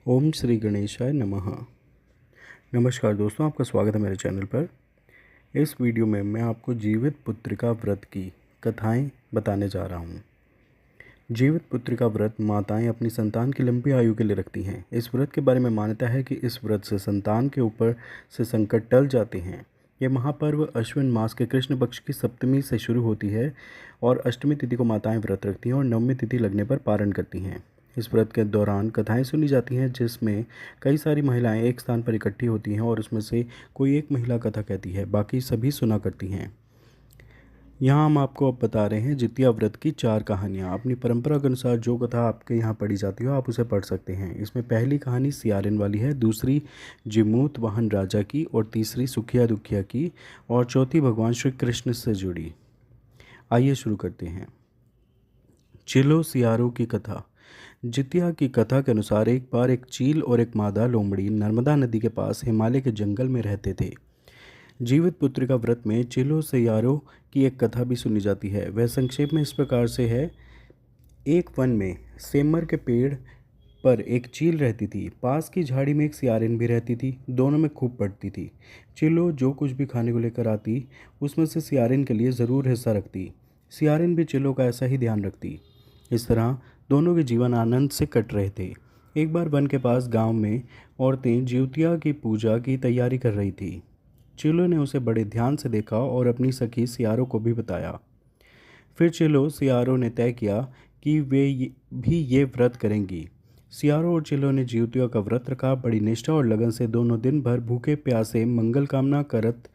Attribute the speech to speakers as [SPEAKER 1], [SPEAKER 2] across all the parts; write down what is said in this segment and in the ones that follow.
[SPEAKER 1] ओम श्री गणेशाय नमः। नमस्कार दोस्तों, आपका स्वागत है मेरे चैनल पर। इस वीडियो में मैं आपको जीवित पुत्रिका व्रत की कथाएं बताने जा रहा हूं। जीवित पुत्रिका व्रत माताएं अपनी संतान की लंबी आयु के लिए रखती हैं। इस व्रत के बारे में मान्यता है कि इस व्रत से संतान के ऊपर से संकट टल जाते हैं। यह महापर्व अश्विन मास के कृष्ण पक्ष की सप्तमी से शुरू होती है और अष्टमी तिथि को माताएं व्रत रखती हैं और नवमी तिथि लगने पर पारण करती हैं। इस व्रत के दौरान कथाएं सुनी जाती हैं जिसमें कई सारी महिलाएं एक स्थान पर इकट्ठी होती हैं और उसमें से कोई एक महिला कथा कहती है, बाकी सभी सुना करती हैं। यहाँ हम आपको अब बता रहे हैं जितिया व्रत की 4 कहानियाँ। अपनी परंपरा के अनुसार जो कथा आपके यहाँ पढ़ी जाती हो आप उसे पढ़ सकते हैं। इसमें पहली कहानी सियारिन वाली है, दूसरी जिमूत वाहन राजा की और तीसरी सुखिया दुखिया की और चौथी भगवान श्री कृष्ण से जुड़ी। आइए शुरू करते हैं। चिलो सियारों की कथा। जितिया की कथा के अनुसार एक बार एक चील और एक मादा लोमड़ी नर्मदा नदी के पास हिमालय के जंगल में रहते थे। जीवित पुत्रिका व्रत में चिलो सियारों की एक कथा भी सुनी जाती है। वह संक्षेप में इस प्रकार से है। एक वन में सेमर के पेड़ पर एक चील रहती थी। पास की झाड़ी में एक सियारिन भी रहती थी। दोनों में खूब पड़ती थी। चिलो जो कुछ भी खाने को लेकर आती उसमें से सियारिन के लिए ज़रूर हिस्सा रखती। सियारिन भी चिलो का ऐसा ही ध्यान रखती। इस तरह दोनों के जीवन आनंद से कट रहे थे। एक बार वन के पास गांव में औरतें जिउतिया की पूजा की तैयारी कर रही थी। चिलो ने उसे बड़े ध्यान से देखा और अपनी सखी सियारो को भी बताया। फिर चिलो सियारो ने तय किया कि वे भी ये व्रत करेंगी। सियारो और चिलो ने जिउतिया का व्रत रखा। बड़ी निष्ठा और लगन से दोनों दिन भर भूखे प्यासे मंगल कामना करत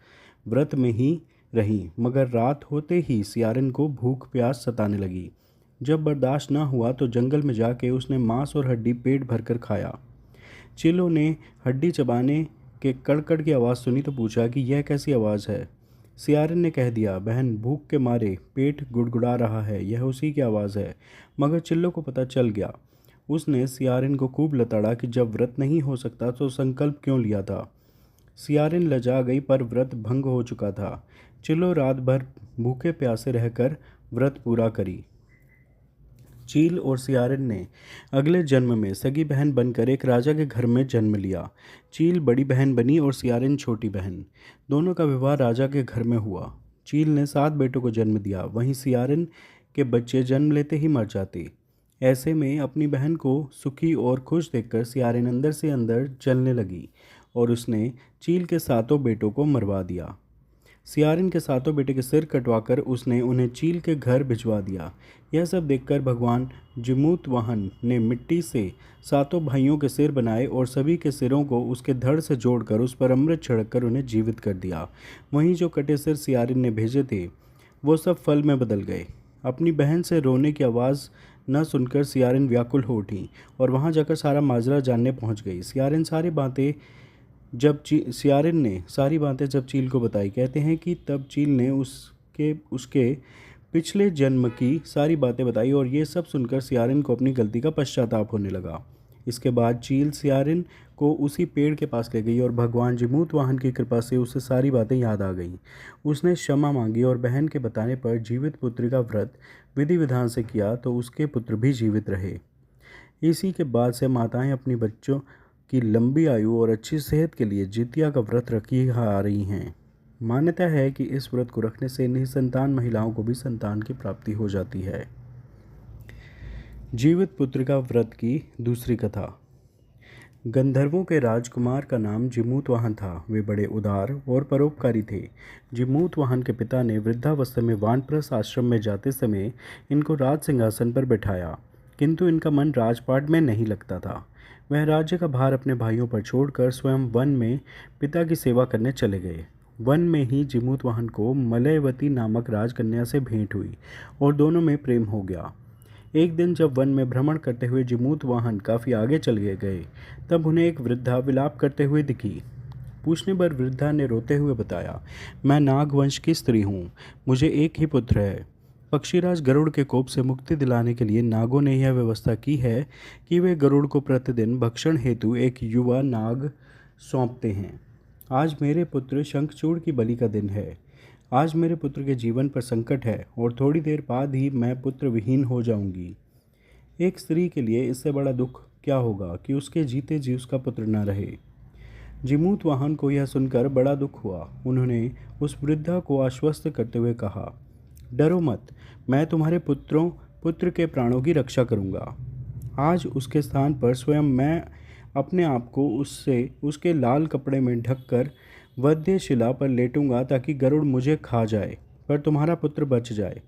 [SPEAKER 1] व्रत में ही रहीं। मगर रात होते ही सियारिन को भूख प्यास सताने लगी। जब बर्दाश्त न हुआ तो जंगल में जाके उसने मांस और हड्डी पेट भरकर खाया। चिलो ने हड्डी चबाने के कड़कड़ की आवाज़ सुनी तो पूछा कि यह कैसी आवाज़ है। सियारिन ने कह दिया, बहन भूख के मारे पेट गुड़गुड़ा रहा है, यह उसी की आवाज़ है। मगर चिल्लो को पता चल गया। उसने सियारिन को खूब लताड़ा कि जब व्रत नहीं हो सकता तो संकल्प क्यों लिया था। सियारिन लजा गई पर व्रत भंग हो चुका था। चिल्लो रात भर भूखे प्यासे रहकर व्रत पूरा करी। चील और सियारिन ने अगले जन्म में सगी बहन बनकर एक राजा के घर में जन्म लिया। चील बड़ी बहन बनी और सियारिन छोटी बहन। दोनों का विवाह राजा के घर में हुआ। चील ने 7 बेटों को जन्म दिया, वहीं सियारिन के बच्चे जन्म लेते ही मर जाते। ऐसे में अपनी बहन को सुखी और खुश देखकर सियारिन अंदर से अंदर जलने लगी और उसने चील के 7 बेटों को मरवा दिया। सियारिन के 7 बेटे के सिर कटवाकर उसने उन्हें चील के घर भिजवा दिया। यह सब देखकर भगवान जिमूत वाहन ने मिट्टी से 7 भाइयों के सिर बनाए और सभी के सिरों को उसके धड़ से जोड़कर उस पर अमृत छिड़ककर उन्हें जीवित कर दिया। वहीं जो कटे सिर सियारिन ने भेजे थे वो सब फल में बदल गए। अपनी बहन से रोने की आवाज़ न सुनकर सियारिन व्याकुल हो उठी और वहां जाकर सारा माजरा जानने पहुंच गई। सियारिन ने सारी बातें जब चील को बताई, कहते हैं कि तब चील ने उसके पिछले जन्म की सारी बातें बताई और ये सब सुनकर सियारिन को अपनी गलती का पश्चाताप होने लगा। इसके बाद चील सियारिन को उसी पेड़ के पास ले गई और भगवान जिमूत वाहन की कृपा से उसे सारी बातें याद आ गईं। उसने क्षमा मांगी और बहन के बताने पर जीवित पुत्री का व्रत विधि विधान से किया तो उसके पुत्र भी जीवित रहे। इसी के बाद से माताएं अपनी बच्चों की लंबी आयु और अच्छी सेहत के लिए जितिया का व्रत रखी आ रही हैं। मान्यता है कि इस व्रत को रखने से निसंतान महिलाओं को भी संतान की प्राप्ति हो जाती है। जीवित पुत्रिका व्रत की दूसरी कथा। गंधर्वों के राजकुमार का नाम जिमूतवाहन था। वे बड़े उदार और परोपकारी थे। जिमूतवाहन के पिता ने वृद्धावस्था में वानप्रस्थ आश्रम में जाते समय इनको राज सिंहासन पर बैठाया, किंतु इनका मन राजपाट में नहीं लगता था। वह राज्य का भार अपने भाइयों पर छोड़कर स्वयं वन में पिता की सेवा करने चले गए। वन में ही जिमूतवाहन को मलयवती नामक राजकन्या से भेंट हुई और दोनों में प्रेम हो गया। एक दिन जब वन में भ्रमण करते हुए जिमूतवाहन काफ़ी आगे चले गए तब उन्हें एक वृद्धा विलाप करते हुए दिखी। पूछने पर वृद्धा ने रोते हुए बताया, मैं नागवंश की स्त्री हूँ, मुझे एक ही पुत्र है। पक्षीराज गरुड़ के कोप से मुक्ति दिलाने के लिए नागों ने यह व्यवस्था की है कि वे गरुड़ को प्रतिदिन भक्षण हेतु एक युवा नाग सौंपते हैं। आज मेरे पुत्र शंखचूड़ की बलि का दिन है। आज मेरे पुत्र के जीवन पर संकट है और थोड़ी देर बाद ही मैं पुत्र विहीन हो जाऊंगी। एक स्त्री के लिए इससे बड़ा दुख क्या होगा कि उसके जीते जी उसका पुत्र न रहे। जिमूत वाहन को यह सुनकर बड़ा दुख हुआ। उन्होंने उस वृद्धा को आश्वस्त करते हुए कहा, डरो मत, मैं तुम्हारे पुत्र के प्राणों की रक्षा करूंगा। आज उसके स्थान पर स्वयं मैं अपने आप को उसके लाल कपड़े में ढककर वध्य शिला पर लेटूंगा ताकि गरुड़ मुझे खा जाए पर तुम्हारा पुत्र बच जाए।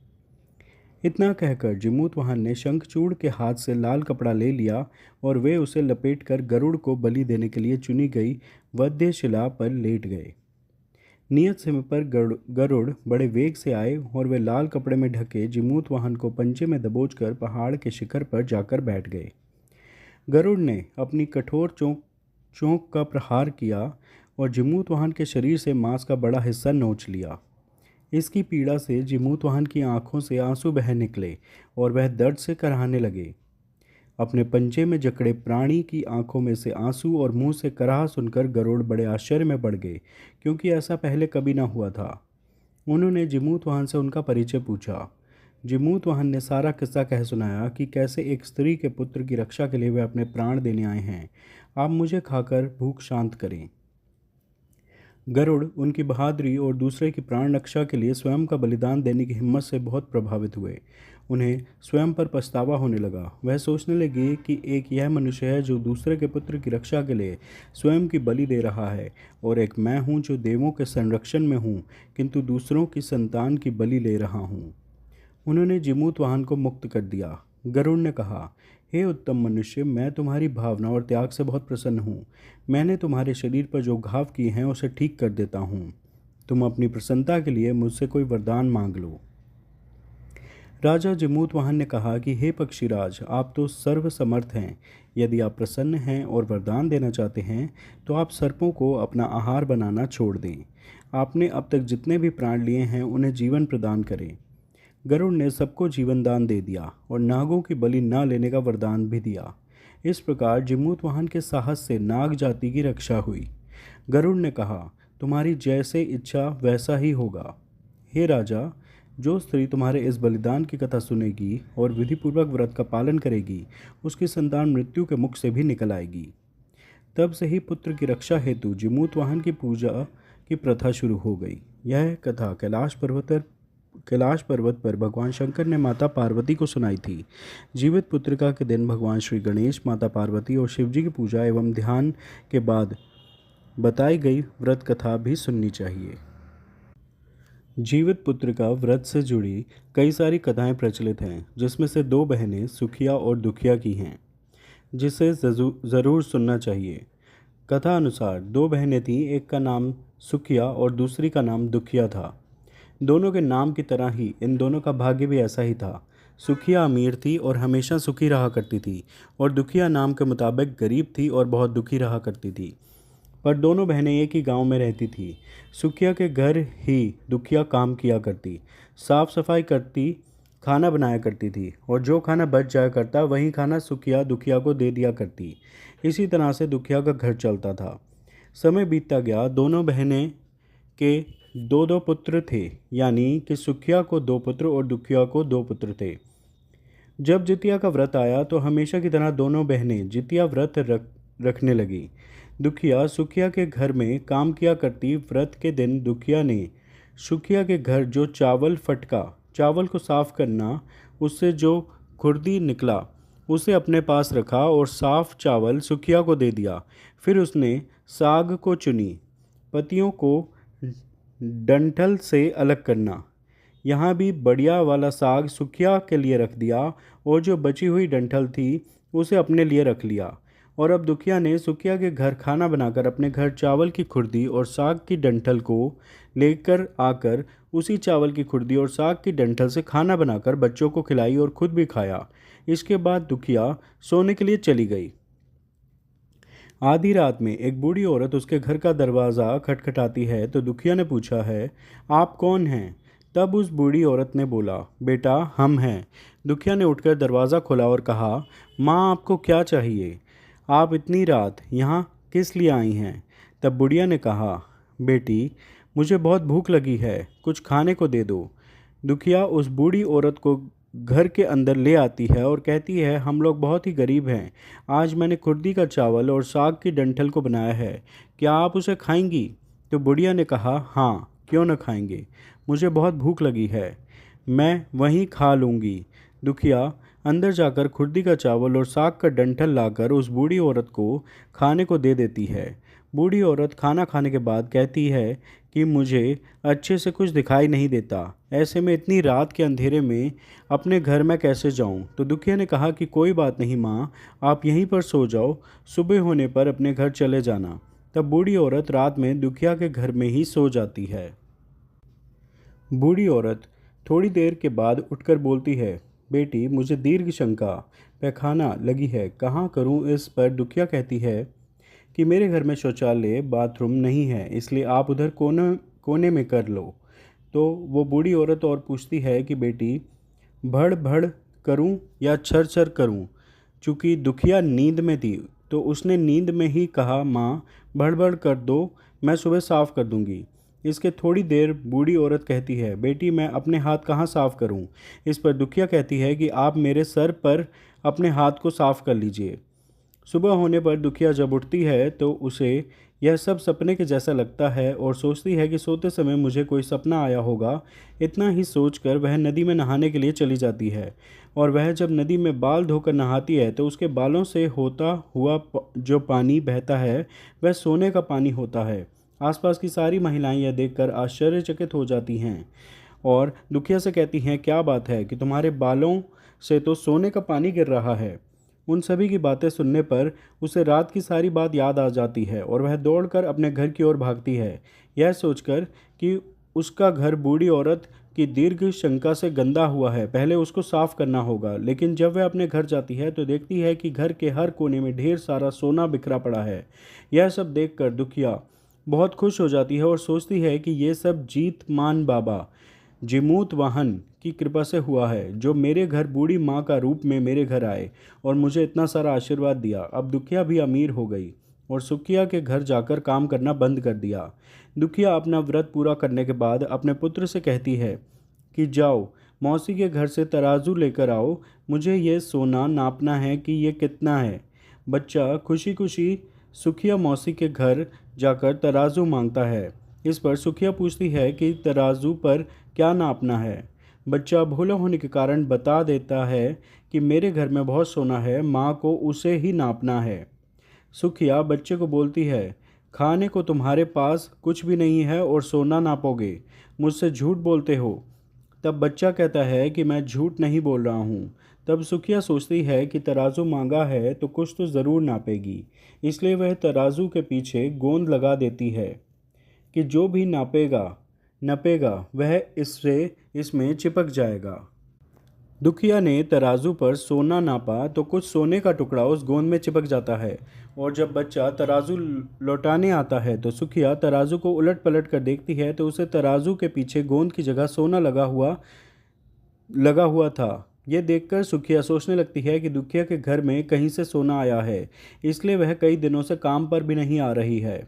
[SPEAKER 1] इतना कहकर जिमूत वाहन ने शंखचूड़ के हाथ से लाल कपड़ा ले लिया और वे उसे लपेटकर गरुड़ को बलि देने के लिए चुनी गई वध्य शिला पर लेट गए। नियत समय पर गरुड़ बड़े वेग से आए और वे लाल कपड़े में ढके जिमूत वाहन को पंजे में दबोचकर पहाड़ के शिखर पर जाकर बैठ गए। गरुड़ ने अपनी कठोर चोंच का प्रहार किया और जिमूत वाहन के शरीर से मांस का बड़ा हिस्सा नोच लिया। इसकी पीड़ा से जिमूत वाहन की आंखों से आंसू बह निकले और वह दर्द से कराहने लगे। अपने पंजे में जकड़े प्राणी की आंखों में से आंसू और मुंह से कराह सुनकर गरुड़ बड़े आश्चर्य में पड़ गए, क्योंकि ऐसा पहले कभी ना हुआ था। उन्होंने जिमूत वाहन से उनका परिचय पूछा। जिमूत वाहन ने सारा किस्सा कह सुनाया कि कैसे एक स्त्री के पुत्र की रक्षा के लिए वे अपने प्राण देने आए हैं। आप मुझे खाकर भूख शांत करें। गरुड़ उनकी बहादुरी और दूसरे की प्राण रक्षा के लिए स्वयं का बलिदान देने की हिम्मत से बहुत प्रभावित हुए। उन्हें स्वयं पर पछतावा होने लगा। वह सोचने लगे कि एक यह मनुष्य है जो दूसरे के पुत्र की रक्षा के लिए स्वयं की बलि दे रहा है, और एक मैं हूँ जो देवों के संरक्षण में हूँ किंतु दूसरों की संतान की बलि ले रहा हूँ। उन्होंने जिमूत वाहन को मुक्त कर दिया। गरुड़ ने कहा, हे उत्तम मनुष्य, मैं तुम्हारी भावना और त्याग से बहुत प्रसन्न हूँ। मैंने तुम्हारे शरीर पर जो घाव किए हैं उसे ठीक कर देता हूँ। तुम अपनी प्रसन्नता के लिए मुझसे कोई वरदान मांग लो। राजा जिमूत वाहन ने कहा कि हे पक्षीराज, आप तो सर्वसमर्थ हैं। यदि आप प्रसन्न हैं और वरदान देना चाहते हैं तो आप सर्पों को अपना आहार बनाना छोड़ दें। आपने अब तक जितने भी प्राण लिए हैं उन्हें जीवन प्रदान करें। गरुड़ ने सबको जीवन दान दे दिया और नागों की बलि न लेने का वरदान भी दिया। इस प्रकार जिमूत वाहन के साहस से नाग जाति की रक्षा हुई। गरुड़ ने कहा, तुम्हारी जैसे इच्छा वैसा ही होगा। हे राजा, जो स्त्री तुम्हारे इस बलिदान की कथा सुनेगी और विधिपूर्वक व्रत का पालन करेगी, उसकी संतान मृत्यु के मुख से भी निकल आएगी। तब से ही पुत्र की रक्षा हेतु जिमूत वाहन की पूजा की प्रथा शुरू हो गई। यह कथा कैलाश पर्वत पर भगवान शंकर ने माता पार्वती को सुनाई थी। जीवित पुत्रिका के दिन भगवान श्री गणेश, माता पार्वती और शिवजी की पूजा एवं ध्यान के बाद बताई गई व्रत कथा भी सुननी चाहिए। जीवित पुत्रिका व्रत से जुड़ी कई सारी कथाएं प्रचलित हैं, जिसमें से 2 बहनें सुखिया और दुखिया की हैं, जिसे ज़रूर सुनना चाहिए। कथा अनुसार 2 बहनें थीं, एक का नाम सुखिया और दूसरी का नाम दुखिया था। दोनों के नाम की तरह ही इन दोनों का भाग्य भी ऐसा ही था। सुखिया अमीर थी और हमेशा सुखी रहा करती थी, और दुखिया नाम के मुताबिक गरीब थी और बहुत दुखी रहा करती थी। पर दोनों बहनें एक ही गांव में रहती थी। सुखिया के घर ही दुखिया काम किया करती, साफ सफाई करती, खाना बनाया करती थी, और जो खाना बच जाया करता वही खाना सुखिया दुखिया को दे दिया करती। इसी तरह से दुखिया का घर चलता था। समय बीतता गया। दोनों बहनें के 2-2 पुत्र थे, यानी कि सुखिया को 2 पुत्र और दुखिया को 2 पुत्र थे। जब जितिया का व्रत आया तो हमेशा की तरह दोनों बहनें जितिया व्रत रखने लगी। दुखिया सुखिया के घर में काम किया करती। व्रत के दिन दुखिया ने सुखिया के घर जो चावल को साफ करना, उससे जो खुर्दी निकला उसे अपने पास रखा और साफ चावल सुखिया को दे दिया। फिर उसने साग को चुनी, पत्तियों को डंठल से अलग करना, यहाँ भी बढ़िया वाला साग सुखिया के लिए रख दिया और जो बची हुई डंठल थी उसे अपने लिए रख लिया। और अब दुखिया ने सुखिया के घर खाना बनाकर अपने घर चावल की खुर्दी और साग की डंठल को लेकर आकर उसी चावल की खुर्दी और साग की डंठल से खाना बनाकर बच्चों को खिलाई और खुद भी खाया। इसके बाद दुखिया सोने के लिए चली गई। आधी रात में एक बूढ़ी औरत उसके घर का दरवाज़ा खटखटाती है तो दुखिया ने पूछा है, आप कौन हैं? तब उस बूढ़ी औरत ने बोला, बेटा हम हैं। दुखिया ने उठकर दरवाज़ा खोला और कहा, माँ आपको क्या चाहिए? आप इतनी रात यहाँ किस लिए आई हैं? तब बुढ़िया ने कहा, बेटी मुझे बहुत भूख लगी है, कुछ खाने को दे दो। दुखिया उस बूढ़ी औरत को घर के अंदर ले आती है और कहती है, हम लोग बहुत ही गरीब हैं। आज मैंने कुर्दी का चावल और साग की डंठल को बनाया है, क्या आप उसे खाएंगी? तो बुढ़िया ने कहा, हाँ क्यों न खाएंगे, मुझे बहुत भूख लगी है, मैं वहीं खा लूँगी। दुखिया अंदर जाकर खुर्दी का चावल और साग का डंठल लाकर उस बूढ़ी औरत को खाने को दे देती है। बूढ़ी औरत खाना खाने के बाद कहती है कि मुझे अच्छे से कुछ दिखाई नहीं देता, ऐसे में इतनी रात के अंधेरे में अपने घर में कैसे जाऊं? तो दुखिया ने कहा कि कोई बात नहीं माँ, आप यहीं पर सो जाओ, सुबह होने पर अपने घर चले जाना। तब बूढ़ी औरत रात में दुखिया के घर में ही सो जाती है। बूढ़ी औरत थोड़ी देर के बाद उठकर बोलती है, बेटी मुझे दीर्घ शंका पैखाना लगी है, कहाँ करूँ? इस पर दुखिया कहती है कि मेरे घर में शौचालय बाथरूम नहीं है, इसलिए आप उधर कोने कोने में कर लो। तो वो बूढ़ी औरत और पूछती है कि बेटी भड़ भड़ करूं या छर छर करूं? चूँकि दुखिया नींद में थी तो उसने नींद में ही कहा, माँ भड़ भड़ कर दो, मैं सुबह साफ़ कर दूंगी। इसके थोड़ी देर बूढ़ी औरत कहती है, बेटी मैं अपने हाथ कहाँ साफ़ करूं? इस पर दुखिया कहती है कि आप मेरे सर पर अपने हाथ को साफ़ कर लीजिए। सुबह होने पर दुखिया जब उठती है तो उसे यह सब सपने के जैसा लगता है और सोचती है कि सोते समय मुझे कोई सपना आया होगा। इतना ही सोचकर वह नदी में नहाने के लिए चली जाती है और वह जब नदी में बाल धोकर नहाती है तो उसके बालों से होता हुआ जो पानी बहता है वह सोने का पानी होता है। आसपास की सारी महिलाएं यह देखकर आश्चर्यचकित हो जाती हैं और दुखिया से कहती हैं, क्या बात है कि तुम्हारे बालों से तो सोने का पानी गिर रहा है। उन सभी की बातें सुनने पर उसे रात की सारी बात याद आ जाती है और वह दौड़कर अपने घर की ओर भागती है, यह सोचकर कि उसका घर बूढ़ी औरत की दीर्घ शंका से गंदा हुआ है, पहले उसको साफ करना होगा। लेकिन जब वह अपने घर जाती है तो देखती है कि घर के हर कोने में ढेर सारा सोना बिखरा पड़ा है। यह सब देखकर दुखिया बहुत खुश हो जाती है और सोचती है कि ये सब जीत मान बाबा जिमूत वाहन की कृपा से हुआ है, जो मेरे घर बूढ़ी माँ का रूप में मेरे घर आए और मुझे इतना सारा आशीर्वाद दिया। अब दुखिया भी अमीर हो गई और सुखिया के घर जाकर काम करना बंद कर दिया। दुखिया अपना व्रत पूरा करने के बाद अपने पुत्र से कहती है कि जाओ मौसी के घर से तराजू लेकर आओ, मुझे ये सोना नापना है कि ये कितना है। बच्चा खुशी खुशी सुखिया मौसी के घर जाकर तराजू मांगता है। इस पर सुखिया पूछती है कि तराजू पर क्या नापना है। बच्चा भोला होने के कारण बता देता है कि मेरे घर में बहुत सोना है, माँ को उसे ही नापना है। सुखिया बच्चे को बोलती है, खाने को तुम्हारे पास कुछ भी नहीं है और सोना नापोगे, मुझसे झूठ बोलते हो। तब बच्चा कहता है कि मैं झूठ नहीं बोल रहा हूँ। तब सुखिया सोचती है कि तराजू मांगा है तो कुछ तो ज़रूर नापेगी, इसलिए वह तराजू के पीछे गोंद लगा देती है कि जो भी नापेगा नपेगा वह इससे इसमें चिपक जाएगा। दुखिया ने तराजू पर सोना नापा तो कुछ सोने का टुकड़ा उस गोंद में चिपक जाता है और जब बच्चा तराजू लौटाने आता है तो सुखिया तराजू को उलट पलट कर देखती है तो उसे तराजू के पीछे गोंद की जगह सोना लगा हुआ था। ये देखकर सुखिया सोचने लगती है कि दुखिया के घर में कहीं से सोना आया है, इसलिए वह कई दिनों से काम पर भी नहीं आ रही है।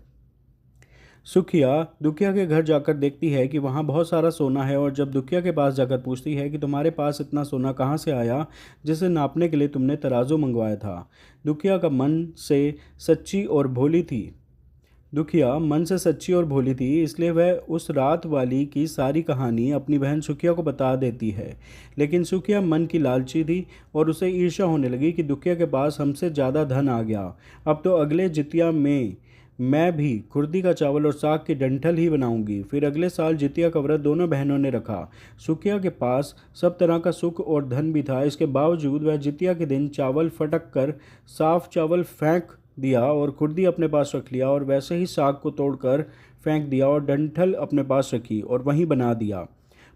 [SPEAKER 1] सुखिया दुखिया के घर जाकर देखती है कि वहाँ बहुत सारा सोना है और जब दुखिया के पास जाकर पूछती है कि तुम्हारे पास इतना सोना कहाँ से आया जिसे नापने के लिए तुमने तराजू मंगवाया था। दुखिया का मन से सच्ची और भोली थी दुखिया मन से सच्ची और भोली थी, इसलिए वह उस रात वाली की सारी कहानी अपनी बहन सुखिया को बता देती है। लेकिन सुखिया मन की लालची थी और उसे ईर्ष्या होने लगी कि दुखिया के पास हमसे ज़्यादा धन आ गया, अब तो अगले जितिया में मैं भी खुर्दी का चावल और साग की डंठल ही बनाऊंगी। फिर अगले साल जितिया का व्रत दोनों बहनों ने रखा। सुखिया के पास सब तरह का सुख और धन भी था, इसके बावजूद वह जितिया के दिन चावल फटक कर साफ चावल फेंक दिया और खुर्दी अपने पास रख लिया और वैसे ही साग को तोड़कर फेंक दिया और डंठल अपने पास रखी और वहीं बना दिया।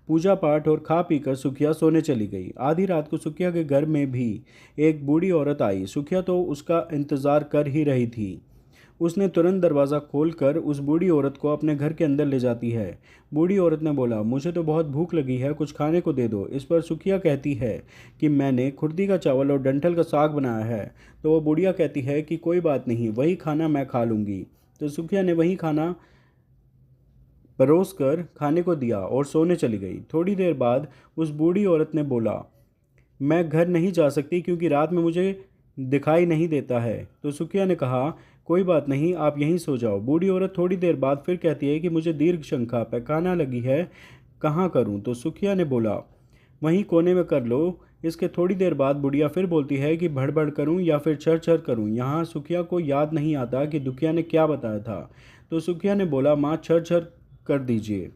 [SPEAKER 1] पूजा पाठ और खा पी कर सुखिया सोने चली गई। आधी रात को सुखिया के घर में भी एक बूढ़ी औरत आई। सुखिया तो उसका इंतज़ार कर ही रही थी। उसने तुरंत दरवाज़ा खोलकर उस बूढ़ी औरत को अपने घर के अंदर ले जाती है। बूढ़ी औरत ने बोला, मुझे तो बहुत भूख लगी है, कुछ खाने को दे दो। इस पर सुखिया कहती है कि मैंने खुर्दी का चावल और डंठल का साग बनाया है। तो वह बुढ़िया कहती है कि कोई बात नहीं, वही खाना मैं खा लूँगी। तो सुखिया ने वही खाना परोस कर खाने को दिया और सोने चली गई। थोड़ी देर बाद उस बूढ़ी औरत ने बोला, मैं घर नहीं जा सकती क्योंकि रात में मुझे दिखाई नहीं देता है। तो सुखिया ने कहा, कोई बात नहीं, आप यहीं सो जाओ। बूढ़ी औरत थोड़ी देर बाद फिर कहती है कि मुझे दीर्घ शंका पैखाना लगी है, कहाँ करूँ? तो सुखिया ने बोला, वहीं कोने में कर लो। इसके थोड़ी देर बाद बुढ़िया फिर बोलती है कि भड़बड़ करूं या फिर छर छर करूं। यहाँ सुखिया को याद नहीं आता कि दुखिया ने क्या बताया था। तो सुखिया ने बोला, माँ छर छर कर दीजिए।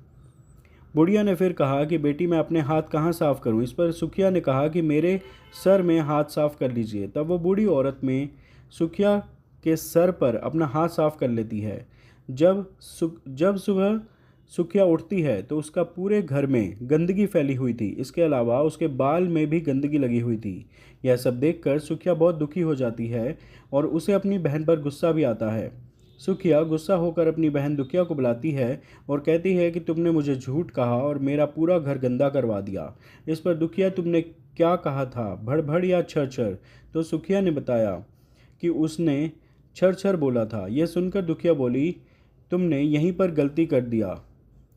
[SPEAKER 1] बुढ़िया ने फिर कहा कि बेटी मैं अपने हाथ कहाँ साफ़ करूं। इस पर सुखिया ने कहा कि मेरे सर में हाथ साफ़ कर लीजिए। तब वो बूढ़ी औरत में सुखिया के सर पर अपना हाथ साफ़ कर लेती है। जब सुबह सुखिया उठती है तो उसका पूरे घर में गंदगी फैली हुई थी। इसके अलावा उसके बाल में भी गंदगी लगी हुई थी। यह सब देखकर सुखिया बहुत दुखी हो जाती है और उसे अपनी बहन पर गुस्सा भी आता है। सुखिया गुस्सा होकर अपनी बहन दुखिया को बुलाती है और कहती है कि तुमने मुझे झूठ कहा और मेरा पूरा घर गंदा करवा दिया। इस पर दुखिया, तुमने क्या कहा था, भड़ या छर छर? तो सुखिया ने बताया कि उसने छर छर बोला था। यह सुनकर दुखिया बोली, तुमने यहीं पर गलती कर दिया।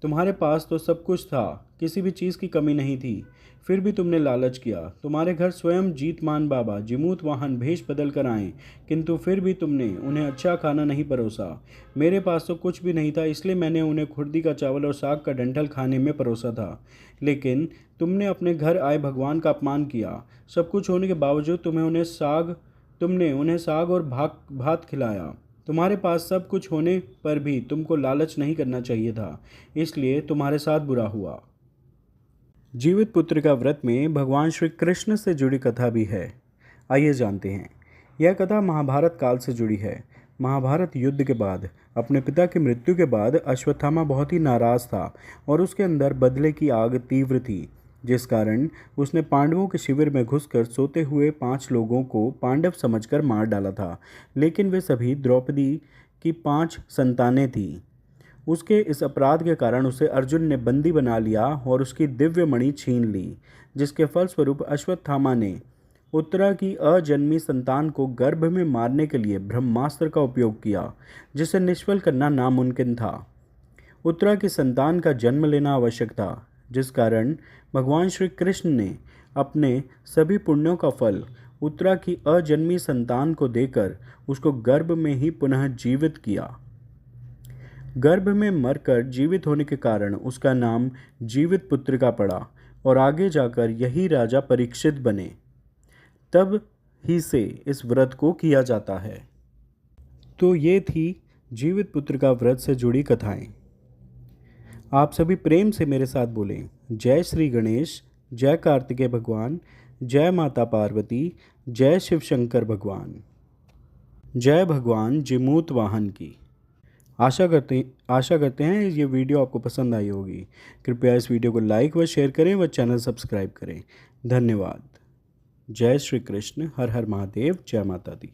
[SPEAKER 1] तुम्हारे पास तो सब कुछ था, किसी भी चीज़ की कमी नहीं थी, फिर भी तुमने लालच किया। तुम्हारे घर स्वयं जीतमान बाबा जिमूत वाहन भेष बदल कर आए, किंतु फिर भी तुमने उन्हें अच्छा खाना नहीं परोसा। मेरे पास तो कुछ भी नहीं था, इसलिए मैंने उन्हें खुर्दी का चावल और साग का डंठल खाने में परोसा था। लेकिन तुमने अपने घर आए भगवान का अपमान किया। सब कुछ होने के बावजूद तुमने उन्हें साग और भात खिलाया। तुम्हारे पास सब कुछ होने पर भी तुमको लालच नहीं करना चाहिए था, इसलिए तुम्हारे साथ बुरा हुआ। जीवित पुत्र का व्रत में भगवान श्री कृष्ण से जुड़ी कथा भी है। आइए जानते हैं। यह कथा महाभारत काल से जुड़ी है। महाभारत युद्ध के बाद अपने पिता की मृत्यु के बाद अश्वत्थामा बहुत ही नाराज था और उसके अंदर बदले की आग तीव्र थी, जिस कारण उसने पांडवों के शिविर में घुसकर सोते हुए 5 लोगों को पांडव समझकर मार डाला था। लेकिन वे सभी द्रौपदी की 5 संतानें थीं। उसके इस अपराध के कारण उसे अर्जुन ने बंदी बना लिया और उसकी दिव्य मणि छीन ली, जिसके फलस्वरूप अश्वत्थामा ने उत्तरा की अजन्मी संतान को गर्भ में मारने के लिए ब्रह्मास्त्र का उपयोग किया, जिसे निष्फल करना नामुमकिन था। उत्तरा की संतान का जन्म लेना आवश्यक था, जिस कारण भगवान श्री कृष्ण ने अपने सभी पुण्यों का फल उत्तरा की अजन्मी संतान को देकर उसको गर्भ में ही पुनः जीवित किया। गर्भ में मरकर जीवित होने के कारण उसका नाम जीवित पुत्र का पड़ा और आगे जाकर यही राजा परीक्षित बने। तब ही से इस व्रत को किया जाता है। तो ये थी जीवित पुत्र का व्रत से जुड़ी कथाएं। आप सभी प्रेम से मेरे साथ बोलें, जय श्री गणेश, जय कार्तिकेय भगवान, जय माता पार्वती, जय शिव शंकर भगवान, जय भगवान जिमूत वाहन की। आशा करते हैं ये वीडियो आपको पसंद आई होगी। कृपया इस वीडियो को लाइक व शेयर करें व चैनल सब्सक्राइब करें। धन्यवाद। जय श्री कृष्ण। हर हर महादेव। जय माता दी।